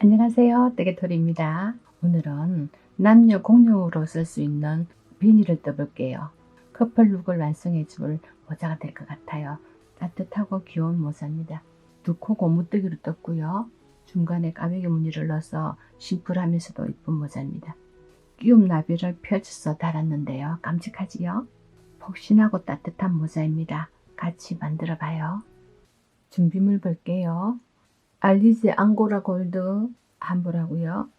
안녕하세요. 떼개털입니다. 오늘은 남녀 공용으로 쓸 수 있는 비닐을 떠볼게요. 커플룩을 완성해 줄 모자가 될 것 같아요. 따뜻하고 귀여운 모자입니다. 두 코 고무뜨기로 떴고요. 중간에 까마귀 무늬를 넣어서 심플하면서도 이쁜 모자입니다. 끼움 나비를 펼쳐서 달았는데요. 깜찍하지요? 폭신하고 따뜻한 모자입니다. 같이 만들어 봐요. 준비물 볼게요. 알리제 앙고라 골드 한 불하고요.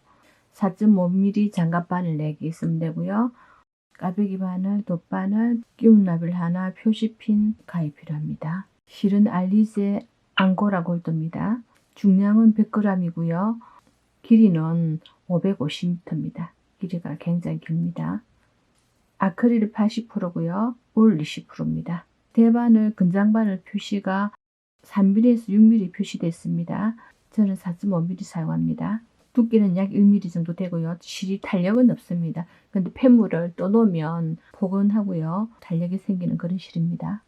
4.5mm 장갑바늘 4개 있으면 되고요. 까베기 바늘, 돗바늘, 끼움나빌 하나, 표시핀 가위 필요합니다. 실은 알리제 앙고라 골드입니다. 중량은 100g이고요. 길이는 550m입니다. 길이가 굉장히 깁니다. 아크릴 80%고요. 울 20%입니다. 대바늘, 근장바늘 표시가 3mm에서 6mm 표시되어 있습니다. 저는 4.5mm 사용합니다. 두께는 약 1mm 정도 되고요. 실이 탄력은 없습니다. 근데 폐물을 떠놓으면 포근하고요. 탄력이 생기는 그런 실입니다.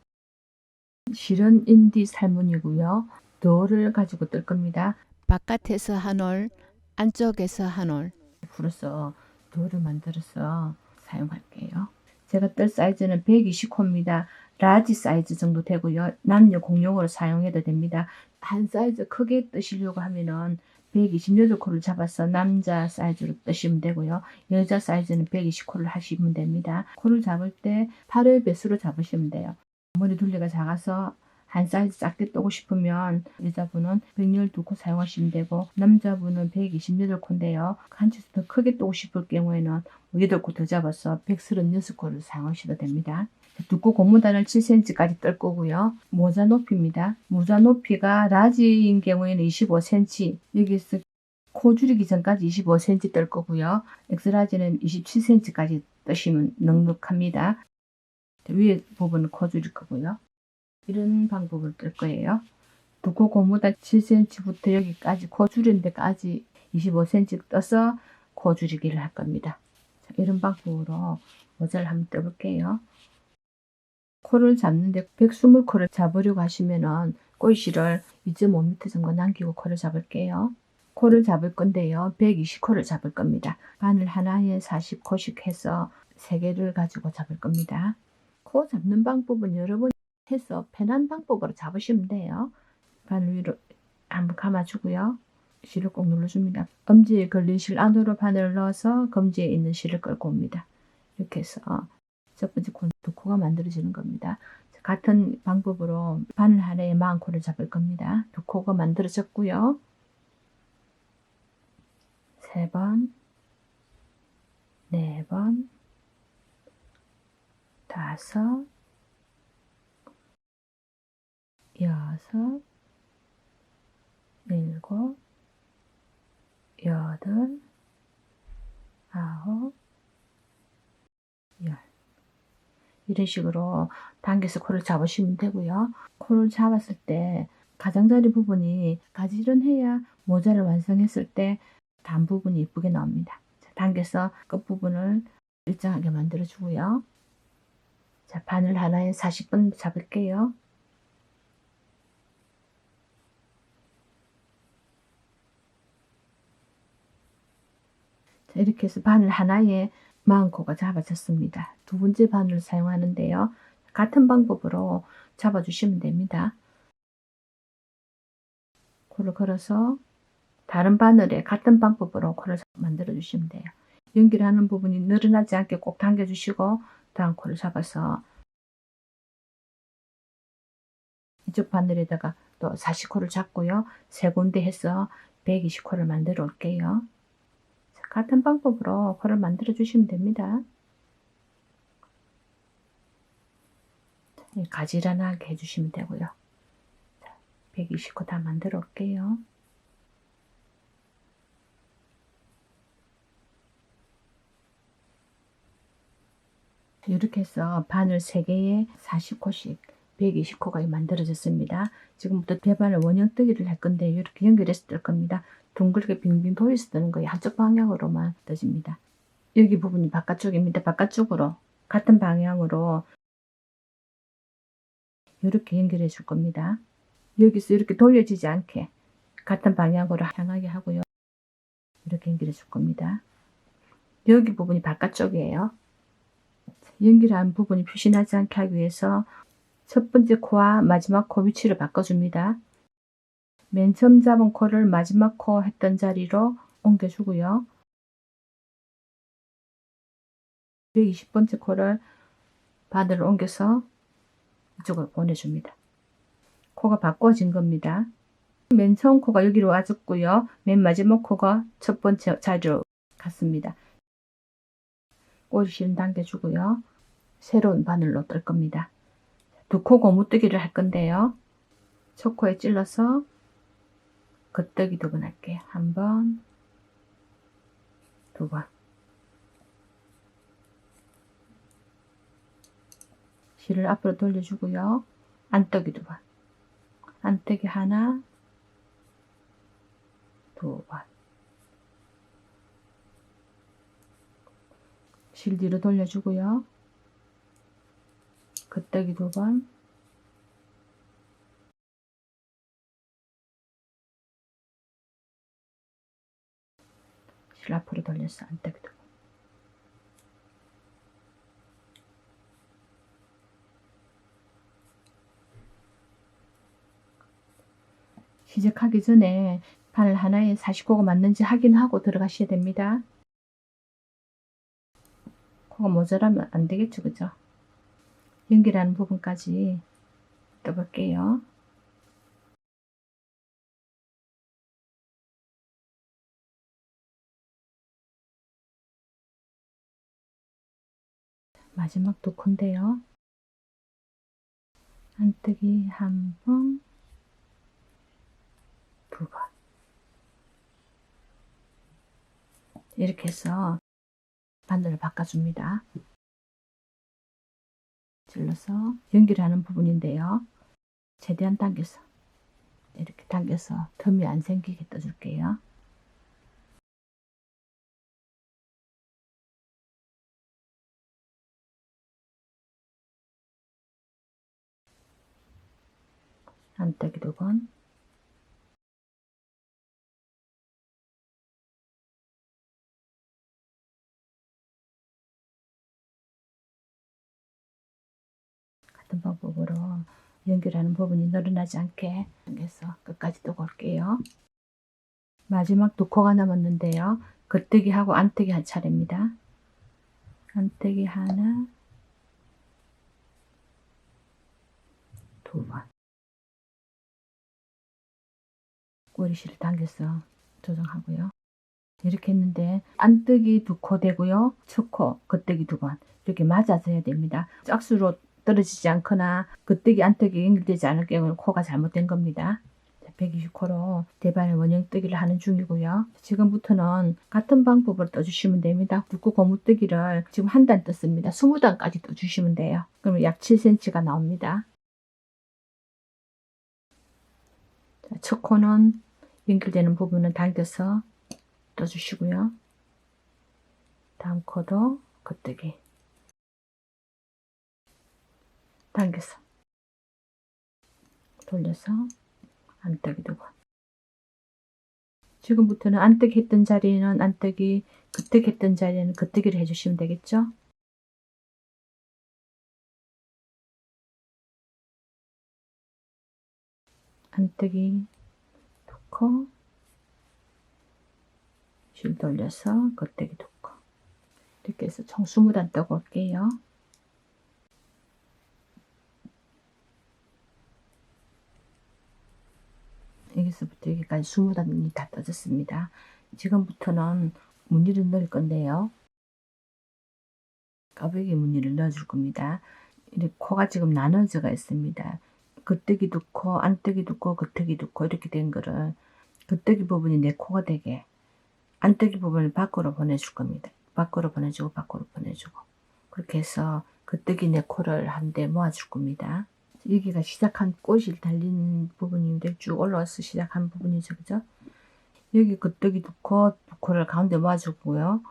실은 인디 살문이고요. 덜을 가지고 뜰 겁니다. 바깥에서 한 올, 안쪽에서 한 올. 불어서 덜을 만들어서 사용할게요. 제가 뜰 사이즈는 120호입니다. 라지 사이즈 정도 되고요. 남녀 공용으로 사용해도 됩니다. 한 사이즈 크게 뜨시려고 하면은 128코를 잡아서 남자 사이즈로 뜨시면 되고요. 여자 사이즈는 120코를 하시면 됩니다. 코를 잡을 때 8의 배수로 잡으시면 돼요. 머리 둘레가 작아서 한 사이즈 작게 뜨고 싶으면 여자분은 112코 사용하시면 되고 남자분은 128코인데요. 한 치수 더 크게 뜨고 싶을 경우에는 8코 더 잡아서 136코를 사용하셔도 됩니다. 두꺼 고무단을 7cm까지 뜰 거고요. 모자 높이입니다. 모자 높이가 라지인 경우에는 25cm, 여기서 코 줄이기 전까지 25cm 뜰 거고요. 엑스라지는 27cm까지 뜨시면 넉넉합니다. 위에 부분은 코 줄일 거고요. 이런 방법을 뜰 거예요. 두꺼 고무단 7cm부터 여기까지 코 줄이는 데까지 25cm 떠서 코 줄이기를 할 겁니다. 자, 이런 방법으로 모자를 한번 떠볼게요. 코를 잡는데 120코를 잡으려고 하시면은 꼬이실을 2.5m 정도 남기고 코를 잡을게요. 코를 잡을 건데요. 120코를 잡을 겁니다. 바늘 하나에 40코씩 해서 3개를 가지고 잡을 겁니다. 코 잡는 방법은 여러 번 해서 편한 방법으로 잡으시면 돼요. 바늘 위로 한번 감아주고요. 실을 꼭 눌러줍니다. 엄지에 걸린 실 안으로 바늘을 넣어서 검지에 있는 실을 끌고 옵니다. 이렇게 해서 첫 번째 코는 두 코가 만들어지는 겁니다. 같은 방법으로 바늘 하나에 40코를 잡을 겁니다. 두 코가 만들어졌고요. 3번, 4번, 5, 6, 7, 8, 9, 10. 이런 식으로 당겨서 코를 잡으시면 되고요. 코를 잡았을 때 가장자리 부분이 가지런해야 모자를 완성했을 때 단 부분이 예쁘게 나옵니다. 자, 당겨서 끝부분을 일정하게 만들어 주고요. 자, 바늘 하나에 40번 잡을게요. 자, 이렇게 해서 바늘 하나에 40코가 잡아졌습니다. 두 번째 바늘을 사용하는데요. 같은 방법으로 잡아주시면 됩니다. 코를 걸어서 다른 바늘에 같은 방법으로 코를 만들어 주시면 돼요. 연기를 하는 부분이 늘어나지 않게 꼭 당겨 주시고 다음 코를 잡아서 이쪽 바늘에다가 또 40코를 잡고요. 세 군데 해서 120코를 만들어 올게요. 같은 방법으로 코를 만들어 주시면 됩니다. 가지런하게 해주시면 되고요. 120코 다 만들어 올게요. 이렇게 해서 바늘 3개에 40코씩 120코가 만들어졌습니다. 지금부터 대바늘 원형뜨기를 할 건데 이렇게 연결해서 뜰 겁니다. 둥글게 빙빙 돌려서 뜨는 거예요. 한쪽 방향으로만 떠집니다. 여기 부분이 바깥쪽입니다. 바깥쪽으로 같은 방향으로 이렇게 연결해 줄 겁니다. 여기서 이렇게 돌려지지 않게 같은 방향으로 향하게 하고요. 이렇게 연결해 줄 겁니다. 여기 부분이 바깥쪽이에요. 연결한 부분이 표시나지 않게 하기 위해서 첫 번째 코와 마지막 코 위치를 바꿔줍니다. 맨 처음 잡은 코를 마지막 코 했던 자리로 옮겨주고요. 120번째 코를 바늘을 옮겨서 이쪽으로 보내줍니다. 코가 바꿔진 겁니다. 맨 처음 코가 여기로 와줬고요. 맨 마지막 코가 첫 번째 자리로 갔습니다. 꼬리실 당겨주고요. 새로운 바늘로 뜰 겁니다. 두 코 고무뜨기를 할 건데요. 첫 코에 찔러서 겉뜨기 2번 할게요. 1번, 2번. 실을 앞으로 돌려주고요. 안뜨기 2번. 안뜨기 하나, 2번. 실 뒤로 돌려주고요. 겉뜨기 2번. 실 앞으로 돌려서 안뜨기 2번. 시작하기 전에 바늘 하나에 40코가 맞는지 확인하고 들어가셔야 됩니다. 코가 모자라면 안 되겠죠, 그죠? 연결하는 부분까지 떠볼게요. 마지막 2코인데요. 안뜨기 1번, 2번. 이렇게 해서 바늘을 바꿔줍니다. 찔러서 연결하는 부분인데요. 최대한 당겨서 이렇게 당겨서 틈이 안 생기게 떠줄게요. 안뜨기 2번, 같은 방법으로 연결하는 부분이 늘어나지 않게 당겨서 끝까지 뜨고 올게요. 마지막 2코가 남았는데요. 겉뜨기 하고 안뜨기 할 차례입니다. 안뜨기 하나, 2번. 꼬리실을 당겨서 조정하고요. 이렇게 했는데 안뜨기 2코 되고요. 첫 코, 겉뜨기 2번 이렇게 맞아서 해야 됩니다. 짝수로 떨어지지 않거나 겉뜨기 안뜨기 연결되지 않을 경우는 코가 잘못된 겁니다. 120코로 대바늘 원형뜨기를 하는 중이고요. 지금부터는 같은 방법으로 떠주시면 됩니다. 2코 고무뜨기를 지금 한 단 떴습니다. 20단까지 떠주시면 돼요. 그러면 약 7cm가 나옵니다. 첫 코는 연결되는 부분은 당겨서 떠주시고요. 다음 코도 겉뜨기 당겨서 돌려서 안뜨기 2번. 지금부터는 안뜨기 했던 자리는 안뜨기, 겉뜨기 했던 자리는 겉뜨기를 해주시면 되겠죠. 안뜨기 2코, 실 돌려서 겉뜨기 2코. 이렇게 해서 총 20단 떠고 올게요. 여기서부터 여기까지 20단이 다 떠졌습니다. 지금부터는 무늬를 넣을 건데요. 까베기 무늬를 넣어줄 겁니다. 이렇게 코가 지금 나눠져가 있습니다. 겉뜨기 2코, 안뜨기 2코, 겉뜨기 2코 이렇게 된 거를 겉뜨기 부분이 4코가 되게 안뜨기 부분을 밖으로 보내줄 겁니다. 밖으로 보내주고 밖으로 보내주고 그렇게 해서 겉뜨기 4코를 한데 모아줄 겁니다. 여기가 시작한 꽃이 달린 부분인데 쭉 올라와서 시작한 부분이죠. 그죠? 여기 겉뜨기 2코, 2코를 가운데 모아주고요.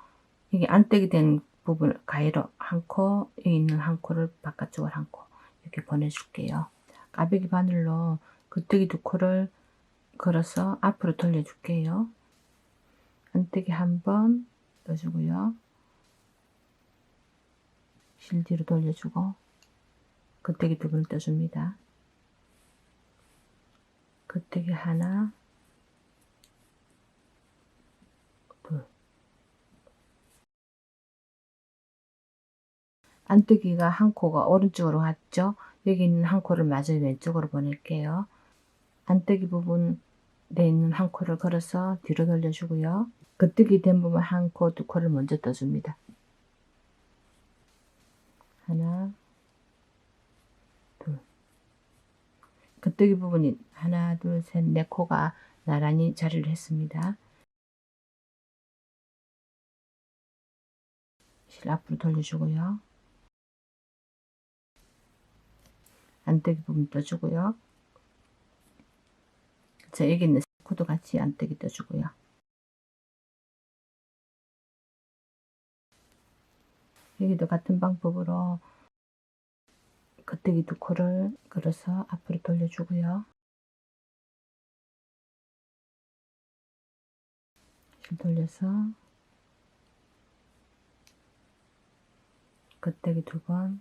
여기 안뜨기 된 부분 가위로 1코, 여기 있는 1코를 바깥쪽으로 1코 이렇게 보내줄게요. 까베기 바늘로 겉뜨기 2코를 걸어서 앞으로 돌려줄게요. 안뜨기 한 번 떠주고요. 실 뒤로 돌려주고 겉뜨기 두 번 떠줍니다. 겉뜨기 하나, 둘. 안뜨기가 한 코가 오른쪽으로 갔죠. 여기 있는 한 코를 마저 왼쪽으로 보낼게요. 안뜨기 부분 내 있는 한 코를 걸어서 뒤로 돌려주고요. 겉뜨기 된 부분 한 코, 두 코를 먼저 떠줍니다. 하나, 둘. 겉뜨기 부분이 하나, 둘, 셋, 네 코가 나란히 자리를 했습니다. 실 앞으로 돌려주고요. 안뜨기 부분 떠주고요. 자, 여기 있는 코도 같이 안뜨기 떠주고요. 여기도 같은 방법으로 겉뜨기 두 코를 걸어서 앞으로 돌려주고요. 실 돌려서 겉뜨기 두 번,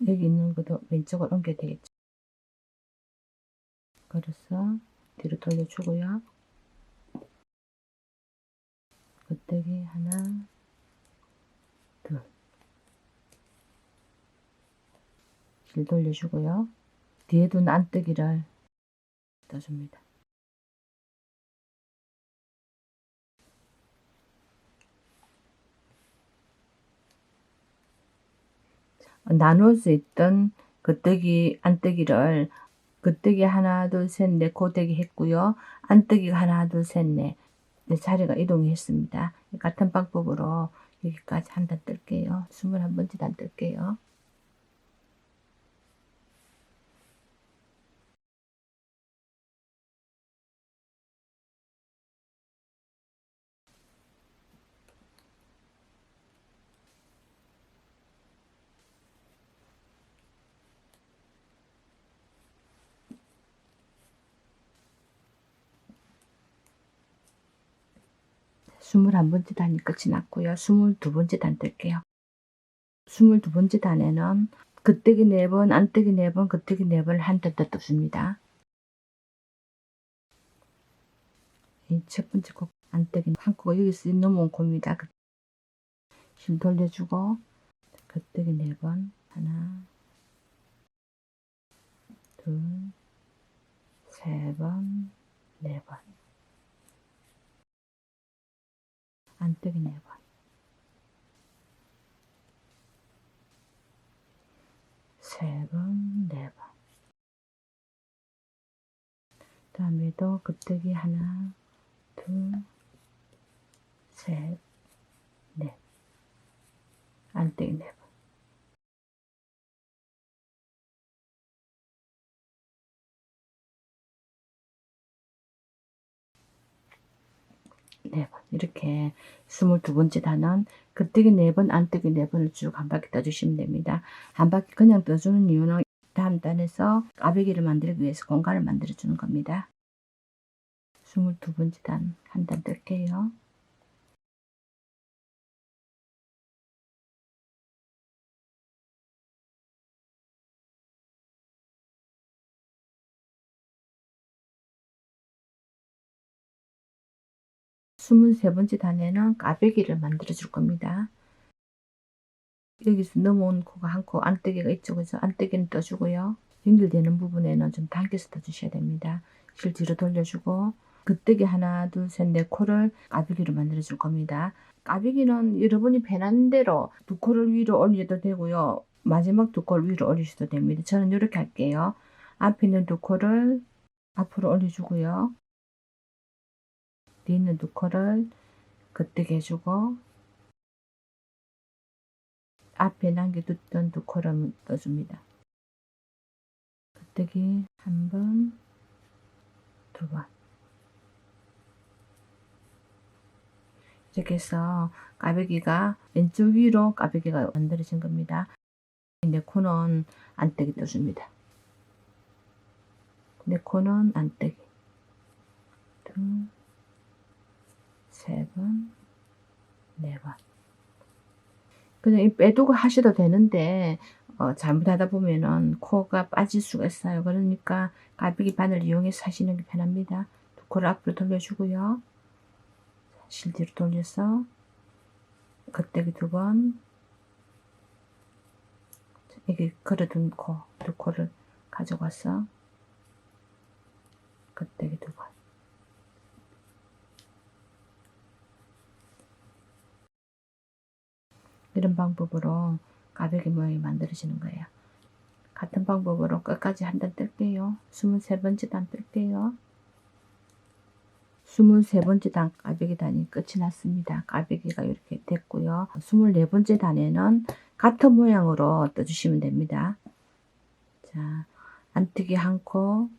여기 있는 것도 왼쪽으로 옮겨야 되겠죠. 걸어서 뒤로 돌려주고요. 겉뜨기 하나, 둘. 실 돌려주고요. 뒤에 둔 안뜨기를 떠줍니다. 나눌 수 있던 겉뜨기, 안뜨기를 겉뜨기 하나, 둘, 셋, 넷 고데기 했고요. 안뜨기가 하나, 둘, 셋, 넷. 네, 자리가 이동했습니다. 같은 방법으로 여기까지 한 단 뜰게요. 21번째 단 뜰게요. 스물한 번째 단이 끝이 났고요. 22번째 단 뜰게요. 22번째 단에는 겉뜨기 4번, 안뜨기 4번, 겉뜨기 4번을 한 단 더 떴습니다. 이 첫 번째 코 안뜨기 한 코가 여기서 넘어온 코입니다. 실 돌려주고 겉뜨기 4번, 하나, 둘, 세 번, 네 번. 안뜨기 4번. 세 번, 네 번. 다음에도 겉뜨기 하나, 둘, 셋, 넷. 안뜨기 4번. 네 번. 이렇게 22번째 단은 겉뜨기 4번, 안뜨기 4번을 쭉 한 바퀴 떠주시면 됩니다. 한 바퀴 그냥 떠주는 이유는 다음 단에서 꽈배기를 만들기 위해서 공간을 만들어 주는 겁니다. 22번째 단 한 단 뜰게요. 스물세 번째 단에는 꽈배기를 만들어 줄 겁니다. 여기서 넘어온 코가 한 코, 안뜨기가 이쪽에서 안뜨기는 떠주고요. 연결되는 부분에는 좀 당겨서 떠주셔야 됩니다. 실 뒤로 돌려주고 겉뜨기 하나, 둘, 셋, 네 코를 꽈배기로 만들어 줄 겁니다. 꽈배기는 여러분이 편한 대로 두 코를 위로 올려도 되고요. 마지막 두 코를 위로 올리셔도 됩니다. 저는 이렇게 할게요. 앞에 있는 두 코를 앞으로 올려주고요. 뒤에 있는 두 코를 겉뜨기 해주고 앞에 남겨뒀던 두 코를 떠줍니다. 겉뜨기 한 번, 두 번. 이렇게 해서 꽈배기가 왼쪽 위로 꽈배기가 만들어진 겁니다. 내 코는 안뜨기 떠줍니다. 내 코는 안뜨기. 둘, 세 번, 네 번. 그냥 빼두고 하셔도 되는데 잘못하다 보면은 코가 빠질 수가 있어요. 그러니까 가비기 바늘 이용해서 하시는 게 편합니다. 두 코를 앞으로 돌려주고요. 실뒤로 돌려서 겉대기 두 번, 여기 걸어둔 코, 두 코를 가져가서 겉대기 두 번. 이런 방법으로 가베기 모양이 만들어지는 거예요. 같은 방법으로 끝까지 한 단 뜰게요. 23번째 단 뜰게요. 23번째 단 까베기 단이 끝이 났습니다. 까베기가 이렇게 됐고요. 24번째 단에는 같은 모양으로 떠주시면 됩니다. 자, 안뜨기 한 코,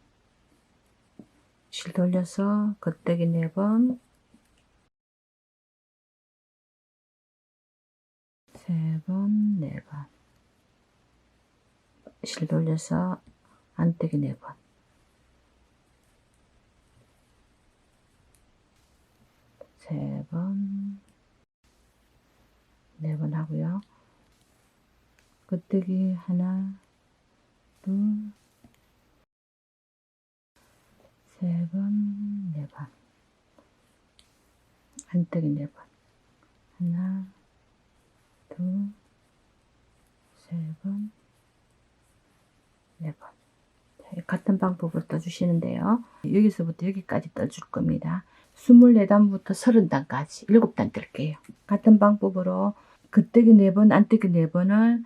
실 돌려서 겉대기 4번, 3번, 4번, 실 돌려서 안뜨기 4번, 세 번, 4번 하고요. 겉대기 하나, 둘, 세 번, 4번, 안뜨기 4번, 하나, 둘, 세 번, 4번. 같은 방법으로 떠주시는데요. 여기서부터 여기까지 떠줄 겁니다. 24단부터 30단까지 7단 뜰게요. 같은 방법으로 겉뜨기 4번, 안뜨기 4번을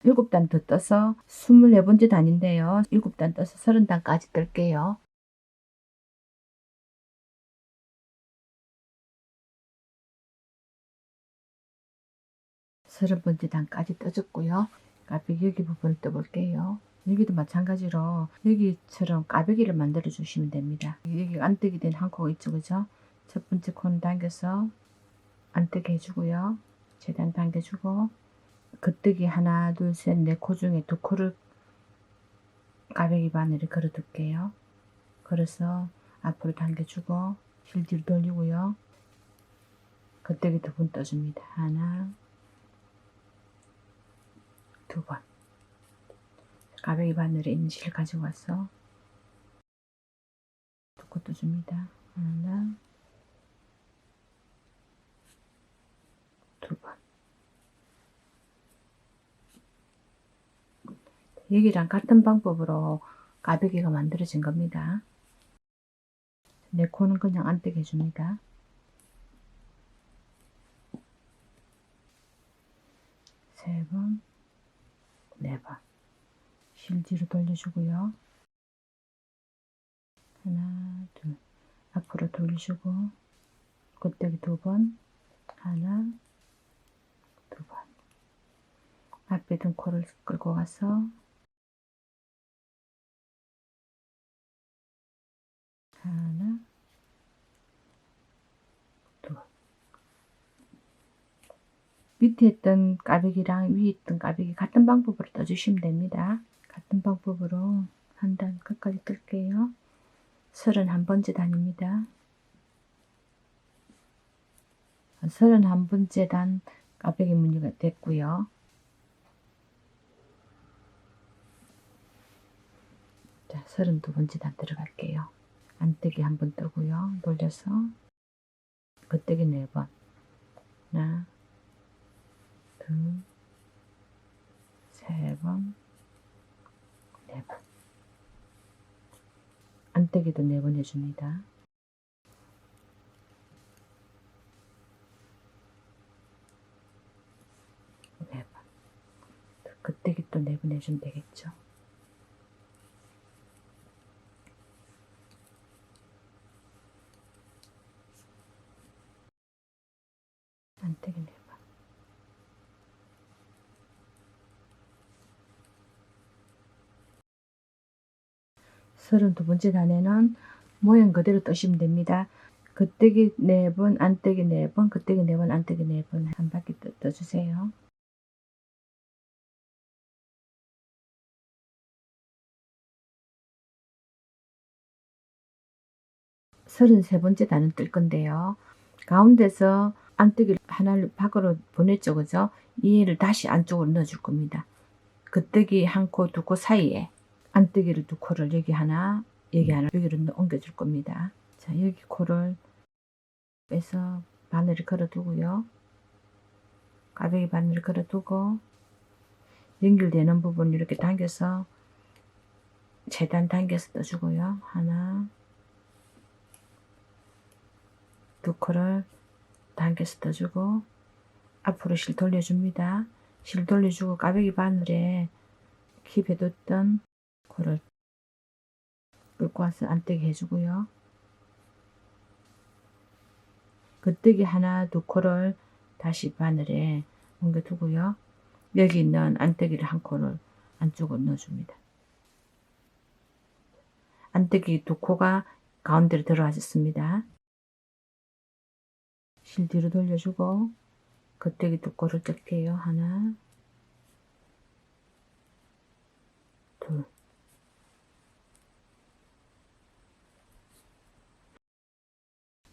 7단 더 떠서 24번째 단인데요. 7단 떠서 30단까지 뜰게요. 30번째 단까지 떠줬고요. 까베기 여기 부분을 떠볼게요. 여기도 마찬가지로 여기처럼 까베기를 만들어 주시면 됩니다. 여기 안뜨기 된 한 코가 있죠, 그죠? 첫 번째 코는 당겨서 안뜨기 해주고요. 최대한 당겨주고 겉뜨기 하나, 둘, 셋, 네 코 중에 두 코를 까베기 바늘에 걸어 둘게요. 걸어서 앞으로 당겨주고 실 뒤로 돌리고요. 겉뜨기 두 번 떠줍니다. 하나, 두 번. 가베기 바늘에 있는 실 가지고 와서 두 코 떠줍니다. 하나, 두 번. 여기랑 같은 방법으로 가베기가 만들어진 겁니다. 내 코는 그냥 안 뜨게 해줍니다. 세 번, 네 번. 실 뒤로 돌려주고요. 하나, 둘. 앞으로 돌리시고 겉대기 두 번. 하나, 두 번. 앞에 둔 코를 끌고 가서 하나, 둘. 밑에 있던 까베기랑 위에 있던 까베기 같은 방법으로 떠주시면 됩니다. 같은 방법으로 한 단 끝까지 뜰게요. 31번째 단입니다. 31번째 단 까베기 무늬가 됐고요. 자, 32번째 단 들어갈게요. 안뜨기 한 번 뜨고요. 돌려서 겉뜨기 4번. 하나, 둘, 세 번, 4번. 안뜨기도 4번 해줍니다. 4번. 겉뜨기 또 4번 해주면 되겠죠. 안뜨기 4번. 32번째 단에는 모양 그대로 뜨시면 됩니다. 겉뜨기 4번, 안뜨기 4번, 겉뜨기 4번, 안뜨기 4번 한 바퀴 떠주세요. 33번째 단을 뜰 건데요. 가운데서 안뜨기를 하나를 밖으로 보냈죠. 그죠? 얘를 다시 안쪽으로 넣어줄 겁니다. 겉뜨기 한 코, 두 코 사이에 안뜨기를 두 코를 여기 하나, 여기로 옮겨줄 겁니다. 자, 여기 코를 빼서 바늘을 걸어두고요. 가볍게 바늘을 걸어두고 연결되는 부분 이렇게 당겨서 최대한 당겨서 떠주고요. 하나, 두 코를 당겨서 떠주고 앞으로 실 돌려줍니다. 실 돌려주고 가벼기 바늘에 킵해 뒀던 코를 끌고 와서 안뜨기 해주고요. 겉뜨기 하나, 두 코를 다시 바늘에 옮겨두고요. 여기 있는 안뜨기를 한 코를 안쪽으로 넣어줍니다. 안뜨기 두 코가 가운데로 들어와줬습니다. 실 뒤로 돌려주고 겉뜨기 두 코를 뜰게요. 하나, 둘.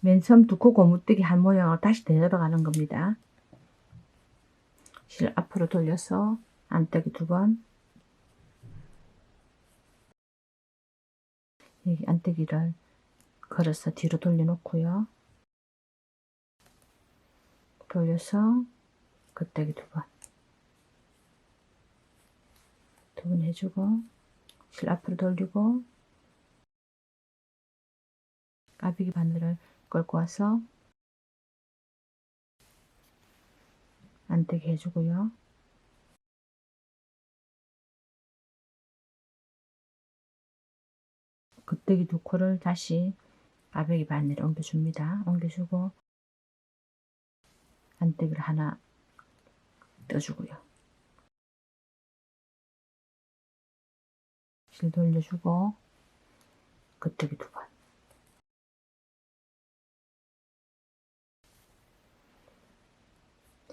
맨 처음 두 코 고무뜨기 한 모양으로 다시 되돌아가는 겁니다. 실 앞으로 돌려서 안뜨기 두 번, 여기 안뜨기를 걸어서 뒤로 돌려놓고요. 돌려서 겉뜨기 두 번, 두 번 해주고 실 앞으로 돌리고 까비기 바늘을 끌고 와서 안뜨기 해주고요. 겉뜨기 두 코를 다시 까베기 바늘에 옮겨줍니다. 옮겨주고 안뜨기를 하나 떠주고요. 실 돌려주고 겉뜨기 두 번.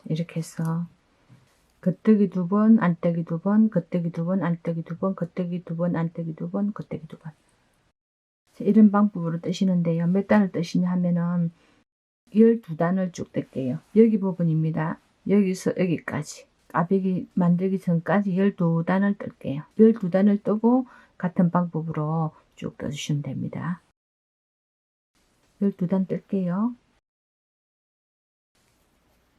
이렇게 해서 겉뜨기 두 번, 안뜨기 두 번, 겉뜨기 두 번, 안뜨기 두 번, 겉뜨기 두 번, 안뜨기 두 번, 겉뜨기 두 번. 이런 방법으로 뜨시는데요. 몇 단을 뜨시냐 하면은 12단을 쭉 뜰게요. 여기 부분입니다. 여기서 여기까지. 까베기 만들기 전까지 12단을 뜰게요. 12단을 뜨고 같은 방법으로 쭉 떠주시면 됩니다. 12단 뜰게요.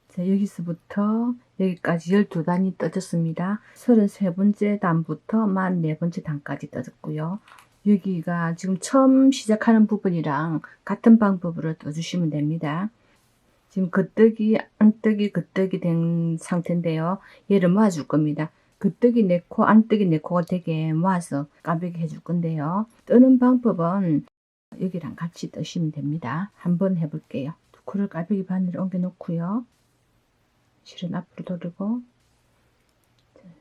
자, 여기서부터 여기까지 12단이 떠졌습니다. 33번째 단부터 44번째 단까지 떠졌고요. 여기가 지금 처음 시작하는 부분이랑 같은 방법으로 떠주시면 됩니다. 지금 겉뜨기, 안뜨기, 겉뜨기 된 상태인데요. 얘를 모아줄 겁니다. 겉뜨기 4코, 안뜨기 4코가 되게 모아서 까베기 해줄 건데요. 뜨는 방법은 여기랑 같이 뜨시면 됩니다. 한번 해볼게요. 두 코를 까베기 바늘에 옮겨 놓고요. 실은 앞으로 돌리고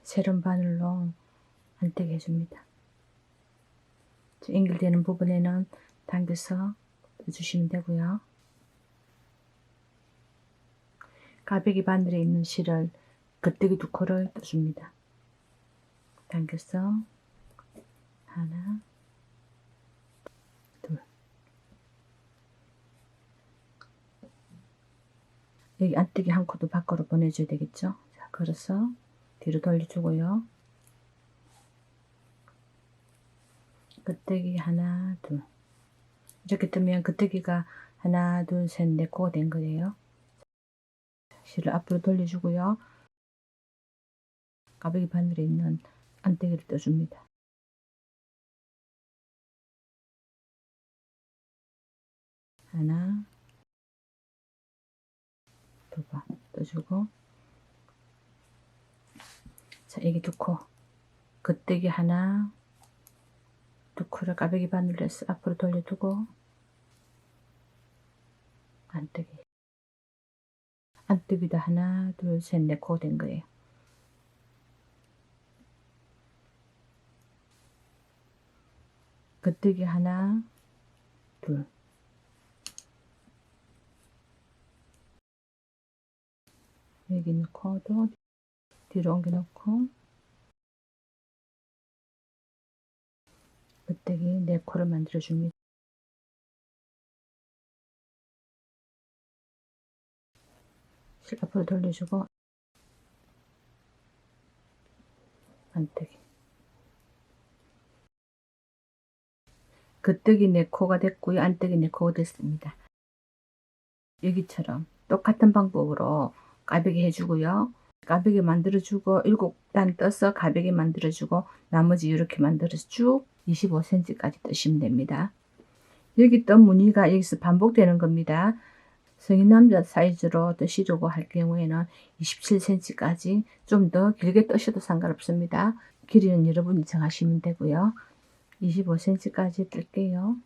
새로운 바늘로 안뜨기 해줍니다. 연결되는 부분에는 당겨서 떠주시면 되고요. 가베기 바늘에 있는 실을 겉뜨기 두 코를 떠줍니다. 당겨서 하나, 둘. 여기 안뜨기 한 코도 밖으로 보내줘야 되겠죠? 자, 걸어서 뒤로 돌려주고요. 겉뜨기 하나, 둘. 이렇게 뜨면 겉뜨기가 하나, 둘, 셋, 넷 코가 된 거예요. 실을 앞으로 돌려주고요. 가베기 바늘에 있는 안뜨기를 떠줍니다. 하나, 두 번 떠주고, 자, 여기 두 코. 겉뜨기 하나, 두 코를 가베기 바늘로 해서 앞으로 돌려두고, 안뜨기. 안뜨기도 하나, 둘, 셋, 넷 코 된 거예요. 겉뜨기 하나, 둘. 여기 있는 코도 뒤로 옮겨 놓고, 겉뜨기 네 코를 만들어 줍니다. 실 앞으로 돌려주고 안뜨기. 겉뜨기 내 코가 됐고요. 안뜨기 내 코가 됐습니다. 여기처럼 똑같은 방법으로 가베개 해주고요. 가베개 만들어주고 7단 떠서 가베개 만들어주고 나머지 이렇게 만들어서 쭉 25cm까지 뜨시면 됩니다. 여기 뜬 무늬가 여기서 반복되는 겁니다. 성인 남자 사이즈로 뜨시려고 할 경우에는 27cm까지 좀 더 길게 뜨셔도 상관없습니다. 길이는 여러분이 정하시면 되고요. 25cm까지 뜰게요.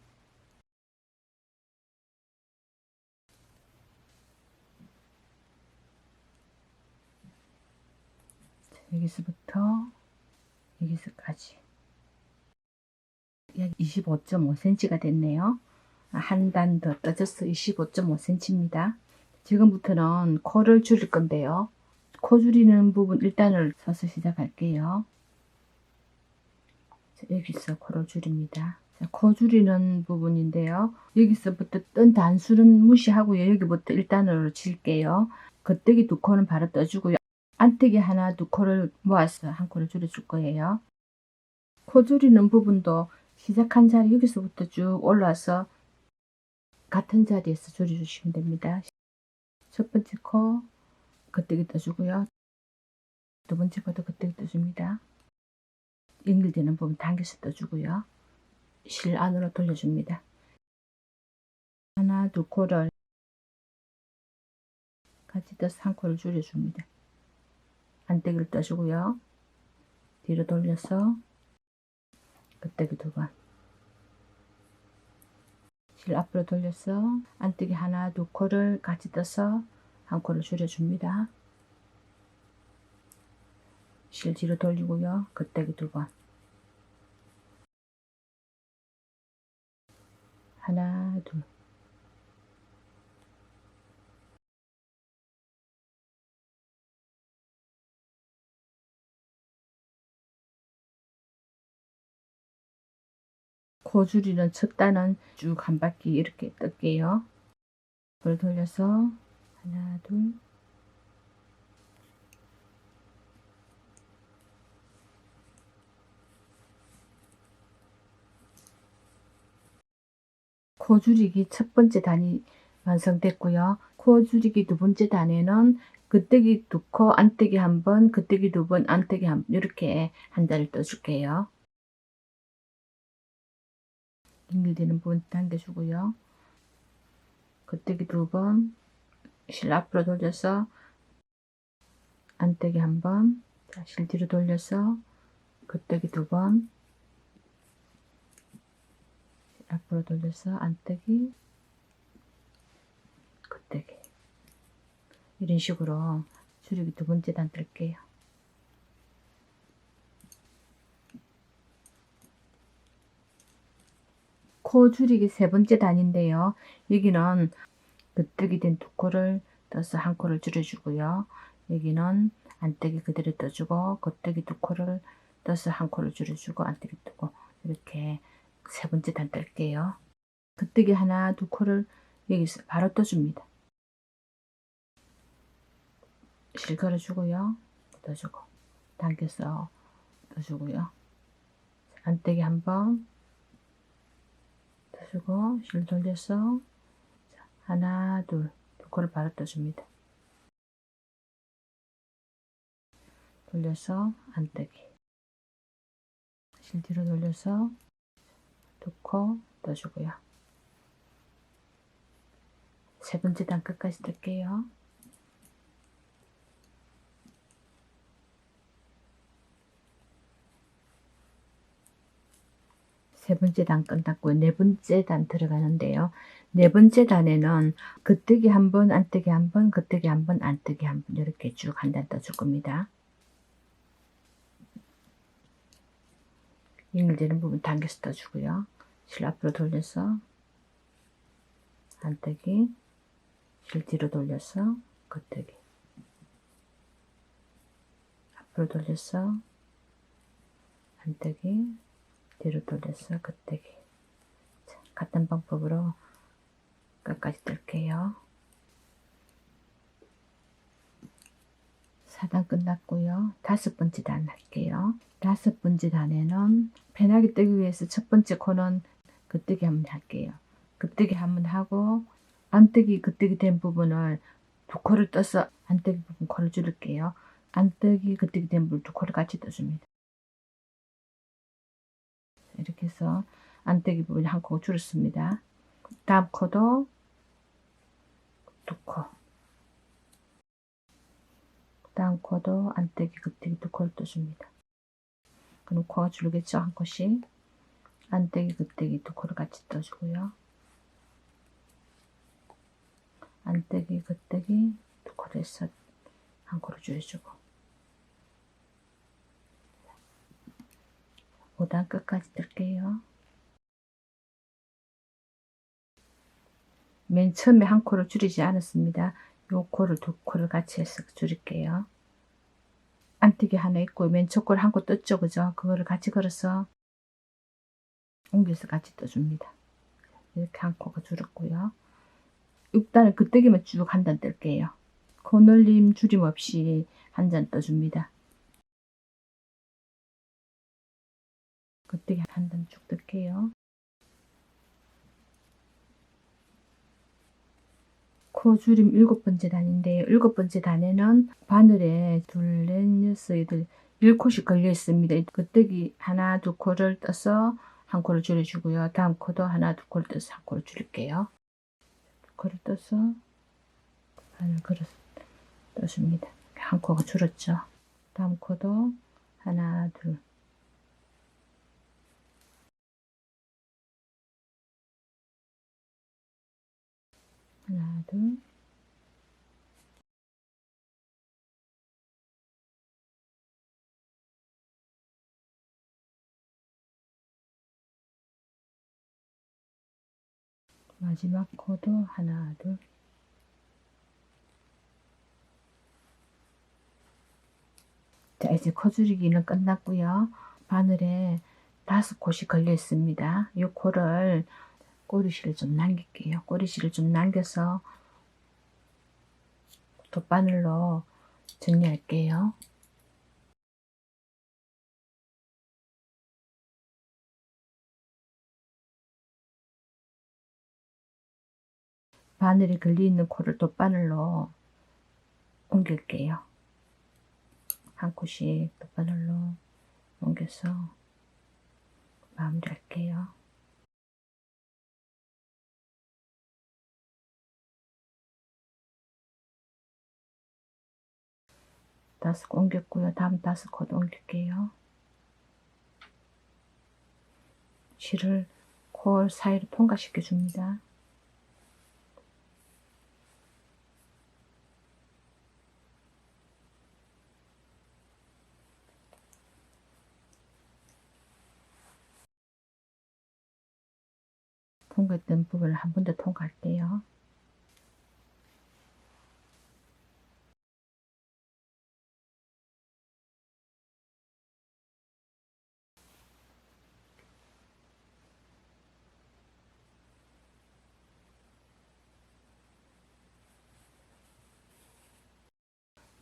여기서부터 여기서까지 약 25.5cm가 됐네요. 한 단 더 떠져서 25.5cm입니다. 지금부터는 코를 줄일 건데요. 코 줄이는 부분 1단을 서서 시작할게요. 여기서 코를 줄입니다. 코 줄이는 부분인데요. 여기서부터 뜬 단수는 무시하고요. 여기부터 1단으로 칠게요. 겉뜨기 2코는 바로 떠주고요. 안뜨기 하나, 2코를 모아서 한 코를 줄여줄 거예요. 코 줄이는 부분도 시작한 자리 여기서부터 쭉 올라와서 같은 자리에서 줄여주시면 됩니다. 첫 번째 코 겉뜨기 떠주고요. 두 번째 코도 겉뜨기 떠줍니다. 연결되는 부분 당겨서 떠주고요. 실 안으로 돌려줍니다. 하나, 2코를 같이 떠서 한 코를 줄여줍니다. 안뜨기를 떠주고요. 뒤로 돌려서 겉뜨기 2번. 실 앞으로 돌려서 안뜨기 하나, 2코를 같이 떠서 한 코를 줄여줍니다. 실 뒤로 돌리고요. 겉뜨기 2번. 하나, 둘. 코 줄이는 첫 단은 쭉 한 바퀴 이렇게 뜰게요. 그걸 돌려서 하나, 둘. 코 줄이기 첫 번째 단이 완성됐고요. 코 줄이기 두 번째 단에는 겉뜨기 2코, 안뜨기 1번, 겉뜨기 2번, 안뜨기 1번 이렇게 한 단을 떠줄게요. 연결되는 부분 당겨주고요. 겉뜨기 2번, 실 앞으로 돌려서 안뜨기 1번, 실 뒤로 돌려서 겉뜨기 2번, 앞으로 돌려서 안뜨기, 겉뜨기. 이런 식으로 줄이기 두 번째 단 뜰게요. 코 줄이기 세 번째 단인데요. 여기는 겉뜨기 된 2코를 떠서 한 코를 줄여주고요. 여기는 안뜨기 그대로 떠주고 겉뜨기 2코를 떠서 한 코를 줄여주고 안뜨기 뜨고 이렇게 세 번째 단 뜰게요. 겉뜨기 하나, 2코를 여기서 바로 떠줍니다. 실 걸어주고요. 떠주고 당겨서 떠주고요. 안뜨기 1번 떠주고 실 돌려서 하나, 둘, 2코를 바로 떠줍니다. 돌려서 안뜨기 실 뒤로 돌려서 2코 떠주고요. 세 번째 단 끝까지 뜰게요. 세 번째 단 끝났고 네 번째 단 들어가는데요. 네 번째 단에는 겉뜨기 1번, 안뜨기 1번, 겉뜨기 1번, 안뜨기 1번 이렇게 쭉 한 단 떠줄 겁니다. 연결되는 부분 당겨서 떠주고요. 실 앞으로 돌려서 안뜨기, 실 뒤로 돌려서 겉뜨기, 앞으로 돌려서 안뜨기, 뒤로 돌려서 겉뜨기. 같은 방법으로 끝까지 뜰게요. 4단 끝났고요. 5번째 단 할게요. 5번째 단에는 편하게 뜨기 위해서 첫 번째 코는 겉뜨기 한번 할게요. 겉뜨기 한번 하고 안뜨기 겉뜨기 된 부분을 두 코를 떠서 안뜨기 부분 코를 줄일게요. 안뜨기 겉뜨기 된 부분 두 코를 같이 떠줍니다. 이렇게 해서 안뜨기 부분 한 코 줄였습니다. 다음 코도 두 코, 다음 코도 안뜨기 겉뜨기 두 코를 떠줍니다. 그럼 코가 줄겠죠? 한 코씩. 안뜨기 겉뜨기 두 코를 같이 떠주고요. 안뜨기 겉뜨기 두 코를 해서 한 코를 줄여주고 5단 끝까지 뜰게요. 맨 처음에 한 코를 줄이지 않았습니다. 요 코를 두 코를 같이 해서 줄일게요. 안뜨기 하나 있고 맨 첫 코를 한 코 떴죠, 그죠? 그거를 같이 걸어서 옮겨서 같이 떠줍니다. 이렇게 한 코가 줄었고요. 6단을 겉뜨기만 쭉 한 단 뜰게요. 코 늘림 줄임 없이 한 단 떠줍니다. 겉뜨기 한 단 쭉 뜰게요. 코 줄임 7번째 단인데요. 7번째 단에는 바늘에 둘, 넷, 여섯, 여덟, 10코씩 걸려 있습니다. 겉뜨기 하나, 두 코를 떠서 한 코를 줄여주고요. 다음 코도 하나, 두 코를 떠서 한 코를 줄일게요. 두 코를 떠서 바늘 걸어 떠줍니다. 한 코가 줄었죠. 다음 코도 하나, 둘, 하나, 둘, 마지막 코도 하나, 둘. 자, 이제 코 줄이기는 끝났고요. 바늘에 5코씩 걸려 있습니다. 이 코를 꼬리실을 좀 남길게요. 꼬리실을 좀 남겨서 돗바늘로 정리할게요. 바늘이 걸려있는 코를 돗바늘로 옮길게요. 한 코씩 돗바늘로 옮겨서 마무리할게요. 다섯 코 옮겼고요. 다음 5코도 옮길게요. 실을 코 사이로 통과시켜 줍니다. 통과했던 부분을 한 번 더 통과할게요.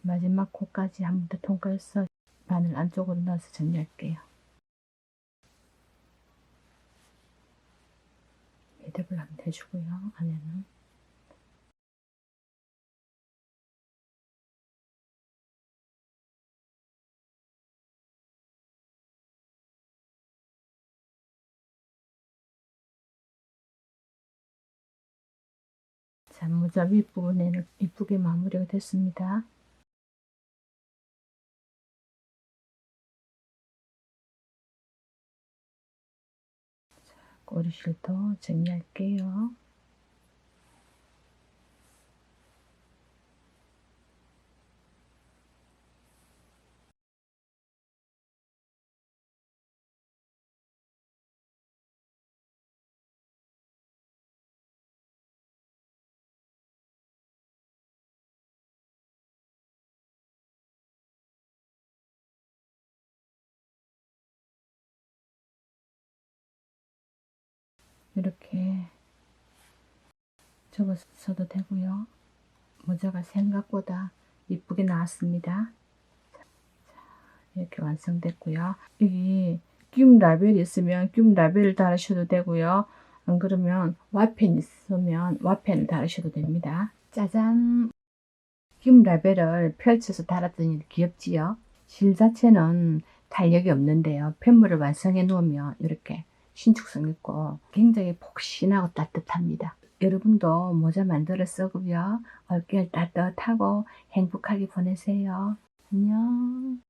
마지막 코까지 한 번 더 통과해서 바늘 안쪽으로 넣어서 정리할게요. 매듭을 한번 해주고요. 안에는 자, 모자 윗부분에는 이쁘게 마무리가 됐습니다. 꼬리실도 정리할게요. 이렇게 접어서도 되고요. 모자가 생각보다 이쁘게 나왔습니다. 이렇게 완성됐고요. 여기 뀨 라벨이 있으면 뀨 라벨을 달으셔도 되고요. 안 그러면 와펜 있으면 와펜을 달으셔도 됩니다. 짜잔! 뀨 라벨을 펼쳐서 달았더니 귀엽지요? 실 자체는 탄력이 없는데요. 펜물을 완성해 놓으면 이렇게 신축성 있고 굉장히 폭신하고 따뜻합니다. 여러분도 모자 만들어 쓰고요. 올겨울 따뜻하고 행복하게 보내세요. 안녕.